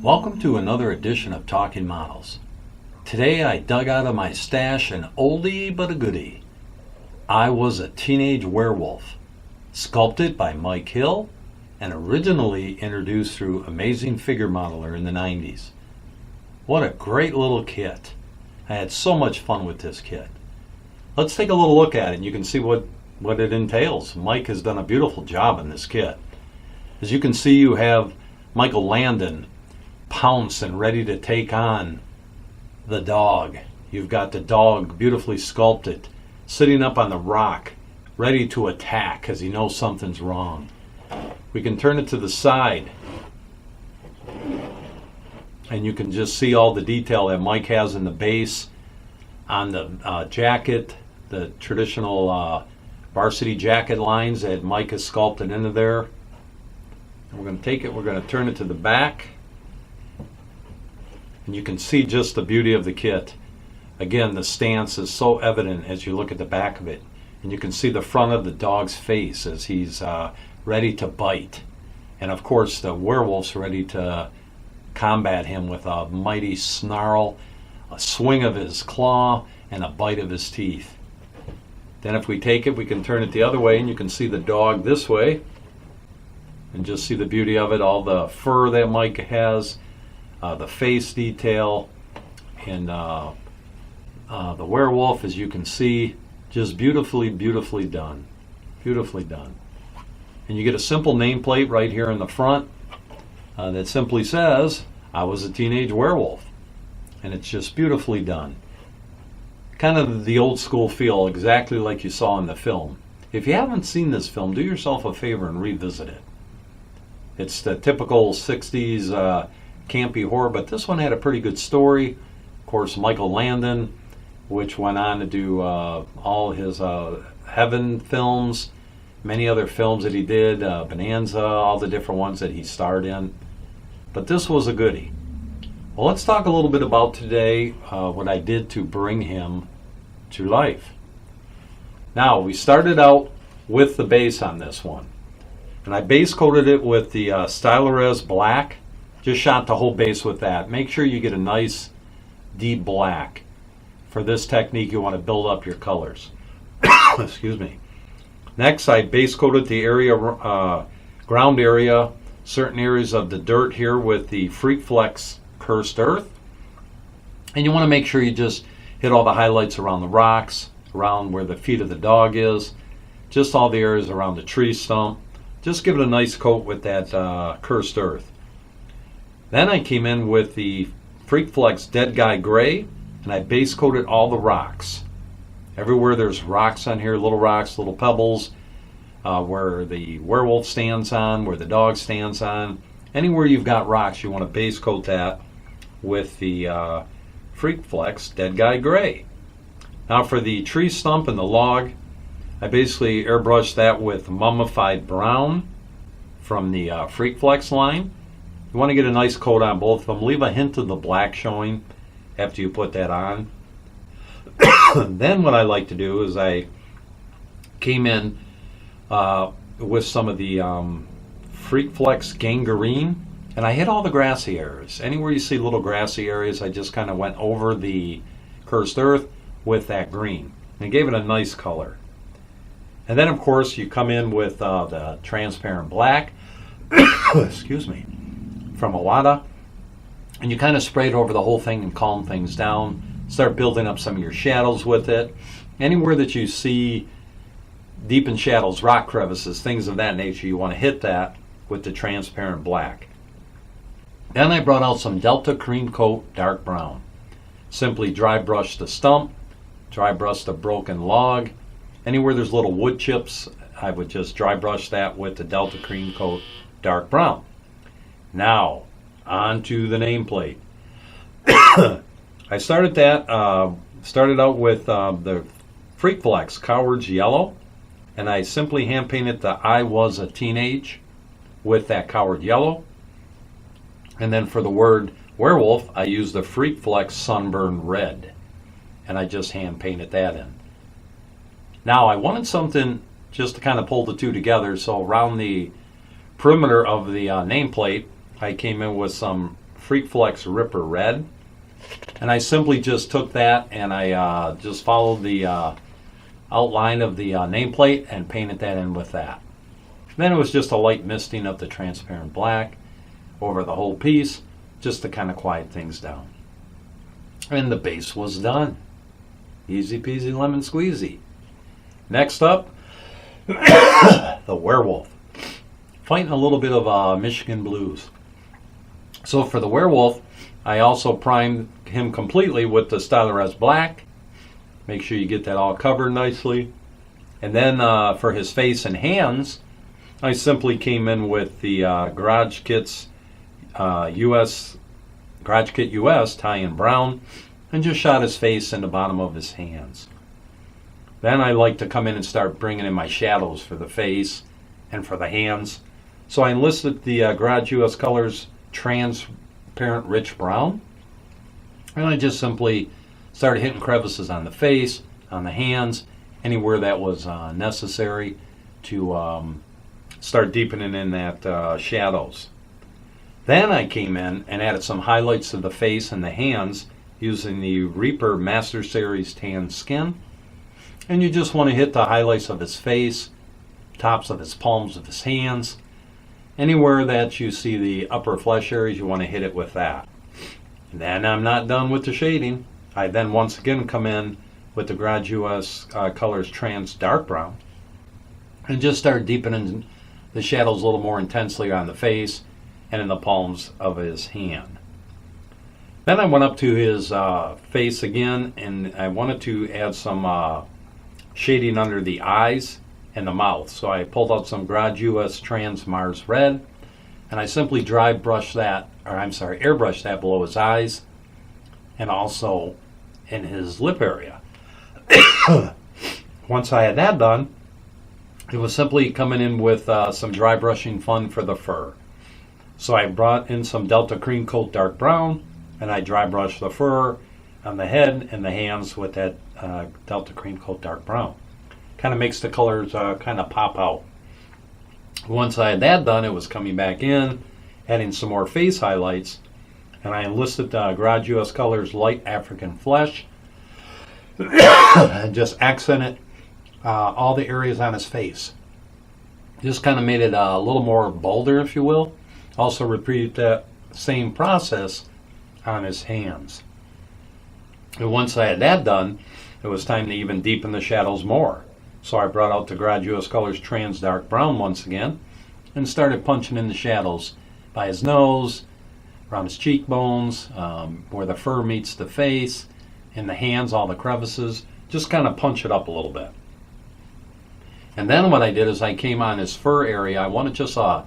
Welcome to another edition of Talking Models. Today I dug out of my stash an oldie but a goodie. I Was a Teenage Werewolf, sculpted by Mike Hill and originally introduced through Amazing Figure Modeler in the 90s. What a great little kit. I had so much fun with this kit. Let's take a little look at it and you can see what it entails. Mike has done a beautiful job in this kit. As you can see, you have Michael Landon pounce and ready to take on the dog. You've got the dog beautifully sculpted, sitting up on the rock, ready to attack because he knows something's wrong. We can turn it to the side, and you can just see all the detail that Mike has in the base, on the jacket, the traditional varsity jacket lines that Mike has sculpted into there. And we're going to take it, we're going to turn it to the back. And you can see just the beauty of the kit. Again, the stance is so evident as you look at the back of it. And you can see the front of the dog's face as he's ready to bite. And of course, the werewolf's ready to combat him with a mighty snarl, a swing of his claw, and a bite of his teeth. Then if we take it, we can turn it the other way, and you can see the dog this way. And just see the beauty of it, all the fur that Mike has. The face detail, and the werewolf, as you can see, just beautifully done. Beautifully done. And you get a simple nameplate right here in the front that simply says, "I was a teenage werewolf." And it's just beautifully done. Kind of the old school feel, exactly like you saw in the film. If you haven't seen this film, do yourself a favor and revisit it. It's the typical 60s campy horror, but this one had a pretty good story. Of course, Michael Landon, which went on to do all his Heaven films, many other films that he did, Bonanza, all the different ones that he starred in. But this was a goodie. Well, let's talk a little bit about today, what I did to bring him to life. Now, we started out with the base on this one. And I base coated it with the Stylorez black. Just shot the whole base with that. Make sure you get a nice deep black. For this technique, you want to build up your colors. Excuse me. Next, I base coated the area, ground area, certain areas of the dirt here with the Freak Flex Cursed Earth. And you want to make sure you just hit all the highlights around the rocks, around where the feet of the dog is, just all the areas around the tree stump. Just give it a nice coat with that Cursed Earth. Then I came in with the Freak Flex Dead Guy Gray, and I base coated all the rocks. Everywhere there's rocks on here, little rocks, little pebbles, where the werewolf stands on, where the dog stands on. Anywhere you've got rocks, you want to base coat that with the Freak Flex Dead Guy Gray. Now for the tree stump and the log, I basically airbrushed that with Mummified Brown from the Freak Flex line. You want to get a nice coat on both of them. Leave a hint of the black showing after you put that on. Then what I like to do is I came in with some of the Freak Flex Gangrene, and I hit all the grassy areas. Anywhere you see little grassy areas, I just kind of went over the Cursed Earth with that green. And it gave it a nice color. And then, of course, you come in with the transparent black. Excuse me. From Awada, and you kind of spray it over the whole thing and calm things down. Start building up some of your shadows with it. Anywhere that you see deep in shadows, rock crevices, things of that nature, you want to hit that with the transparent black. Then I brought out some Delta Cream Coat Dark Brown. Simply dry brush the stump, dry brush the broken log. Anywhere there's little wood chips, I would just dry brush that with the Delta Cream Coat Dark Brown. Now, on to the nameplate. I started out with the Freak Flex Coward's Yellow, and I simply hand painted the I Was a Teenage with that Coward Yellow. And then for the word werewolf, I used the Freak Flex Sunburn Red, and I just hand painted that in. Now, I wanted something just to kind of pull the two together, so around the perimeter of the nameplate, I came in with some Freak Flex Ripper Red. And I simply just took that and I just followed the outline of the nameplate and painted that in with that. Then it was just a light misting of the transparent black over the whole piece, just to kind of quiet things down. And the base was done. Easy peasy lemon squeezy. Next up, the Werewolf. Fighting a little bit of Michigan blues. So for the Werewolf, I also primed him completely with the Stylerez Black. Make sure you get that all covered nicely. And then for his face and hands, I simply came in with the Garage Kits Garage Kit US tie-in brown and just shot his face and the bottom of his hands. Then I like to come in and start bringing in my shadows for the face and for the hands. So I enlisted the Garage US Colors Transparent Rich Brown. And I just simply started hitting crevices on the face, on the hands, anywhere that was necessary to start deepening in that shadows. Then I came in and added some highlights to the face and the hands using the Reaper Master Series Tan Skin. And you just want to hit the highlights of his face, tops of his palms of his hands. Anywhere that you see the upper flesh areas, you want to hit it with that. And then I'm not done with the shading. I then once again come in with the Garage US Colors Trans Dark Brown and just start deepening the shadows a little more intensely on the face and in the palms of his hand. Then I went up to his face again and I wanted to add some shading under the eyes and the mouth. So I pulled out some Garage US Trans Mars Red and I simply airbrushed that below his eyes and also in his lip area. Once I had that done, it was simply coming in with some dry brushing fun for the fur. So I brought in some Delta Cream Coat Dark Brown and I dry brushed the fur on the head and the hands with that Delta Cream Coat Dark Brown. Kind of makes the colors kind of pop out. Once I had that done, it was coming back in, adding some more face highlights, and I enlisted Garage US Colors Light African Flesh and just accented all the areas on his face. Just kind of made it a little more bolder, if you will. Also repeated that same process on his hands. And once I had that done, it was time to even deepen the shadows more. So I brought out the Garage US Colors Trans Dark Brown once again and started punching in the shadows by his nose, around his cheekbones, where the fur meets the face, in the hands, all the crevices. Just kind of punch it up a little bit. And then what I did is I came on his fur area. I wanted just a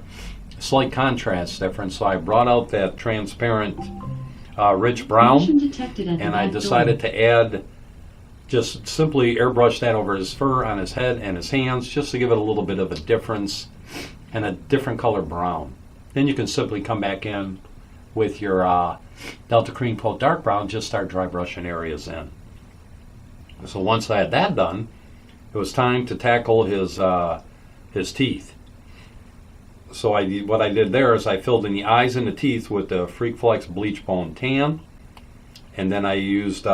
slight contrast difference, so I brought out that transparent rich brown, and I decided to add, just simply airbrush that over his fur on his head and his hands, just to give it a little bit of a difference and a different color brown. Then you can simply come back in with your Delta Cream Coat Dark Brown, just start dry brushing areas in. So once I had that done, it was time to tackle his teeth. So what I did there is I filled in the eyes and the teeth with the Freak Flex Bleach Bone Tan, and then I used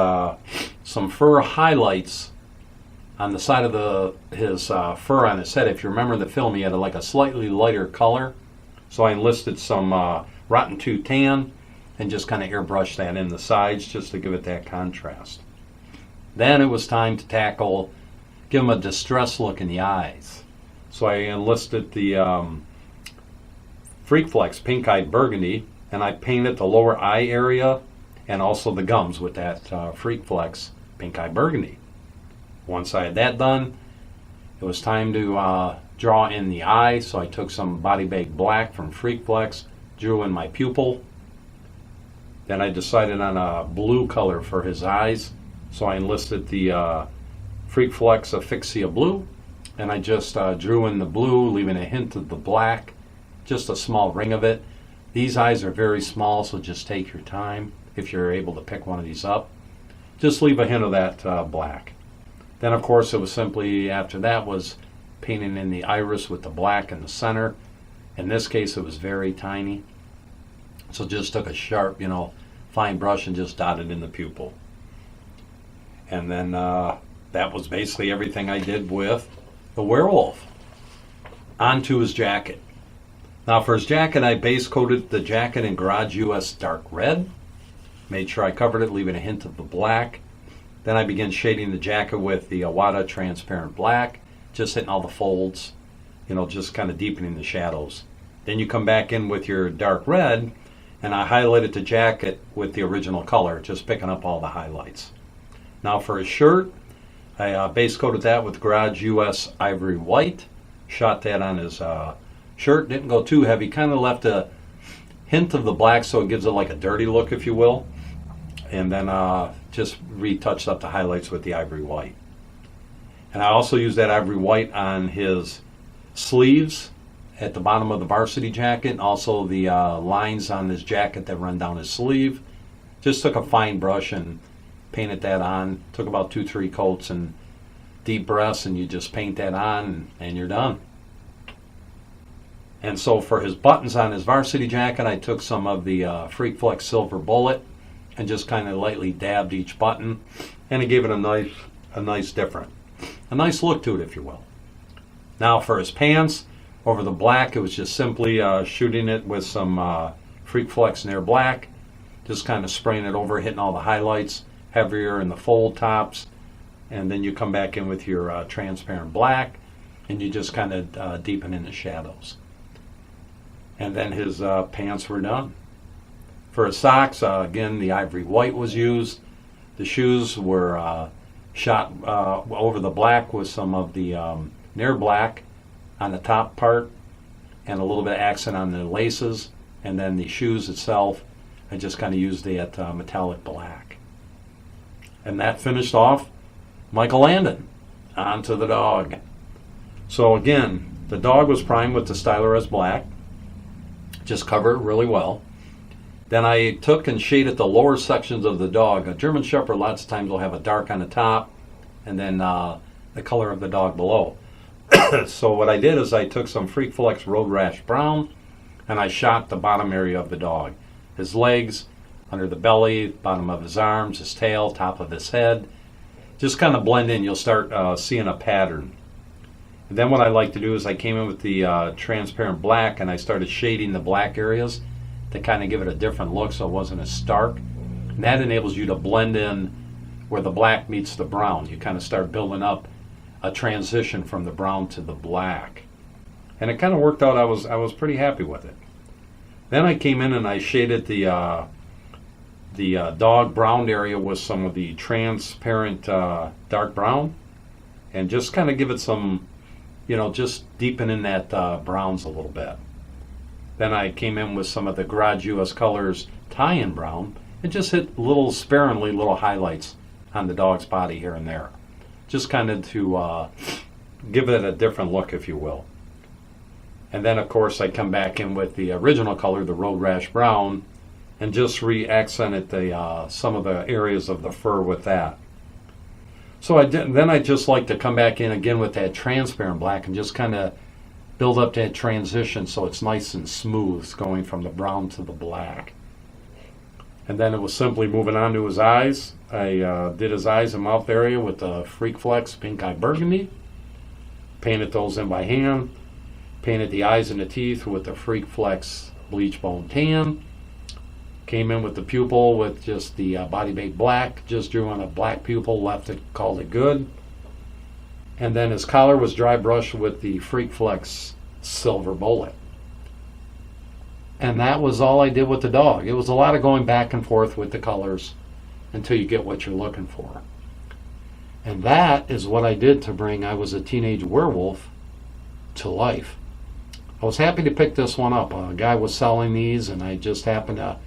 some fur highlights on the side of his fur on his head. If you remember the film, he had like a slightly lighter color, so I enlisted some Rotten Tooth Tan and just kind of airbrushed that in the sides just to give it that contrast. Then it was time to give him a distressed look in the eyes. So I enlisted the Freak Flex Pink Eyed Burgundy, and I painted the lower eye area and also the gums with that Freak Flex Pink Eyed Burgundy. Once I had that done, it was time to draw in the eye, so I took some Body Bag Black from Freak Flex, drew in my pupil. Then I decided on a blue color for his eyes, so I enlisted the Freak Flex Asphyxia Blue, and I just drew in the blue, leaving a hint of the black, just a small ring of it. These eyes are very small, so just take your time if you're able to pick one of these up. Just leave a hint of that black. Then of course it was simply, after that, was painting in the iris with the black in the center. In this case it was very tiny. So just took a sharp, fine brush and just dotted in the pupil. And then that was basically everything I did with the Werewolf. Onto his jacket. Now for his jacket, I base coated the jacket in Garage US dark red. Made sure I covered it, leaving a hint of the black. Then I began shading the jacket with the Awada transparent black, just hitting all the folds, just kind of deepening the shadows. Then you come back in with your dark red, and I highlighted the jacket with the original color, just picking up all the highlights. Now for his shirt, I base coated that with Garage US ivory white. Shot that on his shirt. Didn't go too heavy. Kind of left a hint of the black so it gives it like a dirty look, if you will. And then just retouched up the highlights with the ivory white. And I also used that ivory white on his sleeves at the bottom of the varsity jacket. Also the lines on his jacket that run down his sleeve. Just took a fine brush and painted that on. Took about 2-3 coats and deep breaths, and you just paint that on and you're done. And so for his buttons on his varsity jacket, I took some of the Freak Flex Silver Bullet and just kind of lightly dabbed each button, and it gave it a nice look to it, if you will. Now for his pants, over the black, it was just simply shooting it with some Freak Flex Nair Black, just kind of spraying it over, hitting all the highlights, heavier in the fold tops, and then you come back in with your transparent black, and you just kind of deepen in the shadows. And then his pants were done. For his socks, again, the ivory white was used. The shoes were shot over the black with some of the Nair Black on the top part, and a little bit of accent on the laces. And then the shoes itself, I just kind of used that metallic black. And that finished off Michael Landon. Onto the dog. So again, the dog was primed with the Styler Black. Just covered it really well. Then I took and shaded the lower sections of the dog. A German Shepherd lots of times will have a dark on the top and then the color of the dog below. So what I did is I took some Freak Flex Road Rash Brown and I shot the bottom area of the dog. His legs, under the belly, bottom of his arms, his tail, top of his head. Just kind of blend in. You'll start seeing a pattern. And then what I like to do is I came in with the transparent black and I started shading the black areas to kind of give it a different look so it wasn't as stark. And that enables you to blend in where the black meets the brown. You kind of start building up a transition from the brown to the black. And it kind of worked out. I was pretty happy with it. Then I came in and I shaded the dog brown area with some of the transparent dark brown, and just kind of give it some, just deepen in that browns a little bit. Then I came in with some of the Garage US Colors tie-in brown and just hit sparingly little highlights on the dog's body here and there. Just kind of to give it a different look, if you will. And then, of course, I come back in with the original color, the Road Rash Brown, and just re-accented some of the areas of the fur with that. So I just like to come back in again with that transparent black and just kind of build up that transition so it's nice and smooth going from the brown to the black. And then it was simply moving on to his eyes. I did his eyes and mouth area with the Freak Flex Pink Eye Burgundy. Painted those in by hand. Painted the eyes and the teeth with the Freak Flex Bleach Bone Tan. Came in with the pupil with just the body bait black. Just drew on a black pupil, left it, called it good. And then his collar was dry brushed with the Freak Flex Silver Bullet. And that was all I did with the dog. It was a lot of going back and forth with the colors until you get what you're looking for. And that is what I did to bring I Was a Teenage Werewolf to life. I was happy to pick this one up. A guy was selling these and I just happened to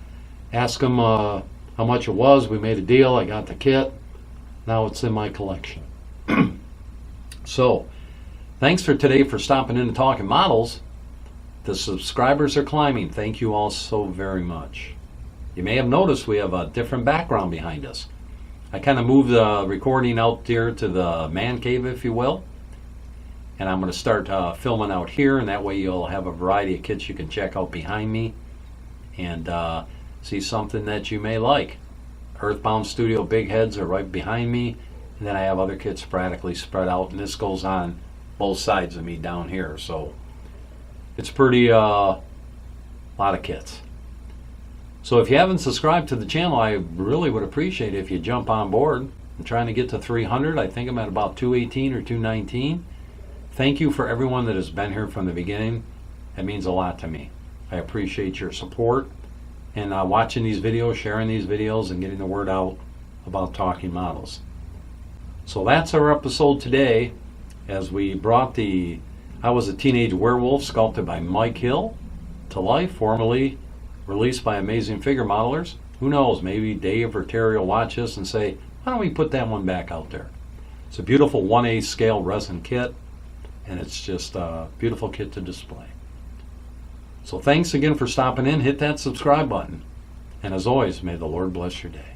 ask him how much it was. We made a deal. I got the kit. Now it's in my collection. So, thanks for today for stopping in and talking models. The subscribers are climbing. Thank you all so very much. You may have noticed we have a different background behind us. I kind of moved the recording out there to the man cave, if you will. And I'm going to start filming out here, and that way you'll have a variety of kits you can check out behind me. and see something that you may like. Earthbound Studio Big Heads are right behind me, and then I have other kits sporadically spread out, and this goes on both sides of me down here. So it's pretty lot of kits. So if you haven't subscribed to the channel, I really would appreciate it if you jump on board. I'm trying to get to 300. I think I'm at about 218 or 219. Thank you for everyone that has been here from the beginning. That means a lot to me. I appreciate your support and watching these videos, sharing these videos, and getting the word out about talking models. So that's our episode today, as we brought the I Was a Teenage Werewolf, sculpted by Mike Hill, to life, formerly released by Amazing Figure Modelers. Who knows, maybe Dave or Terry will watch this and say, why don't we put that one back out there? It's a beautiful 1/8 scale resin kit, and it's just a beautiful kit to display. So thanks again for stopping in. Hit that subscribe button. And as always, may the Lord bless your day.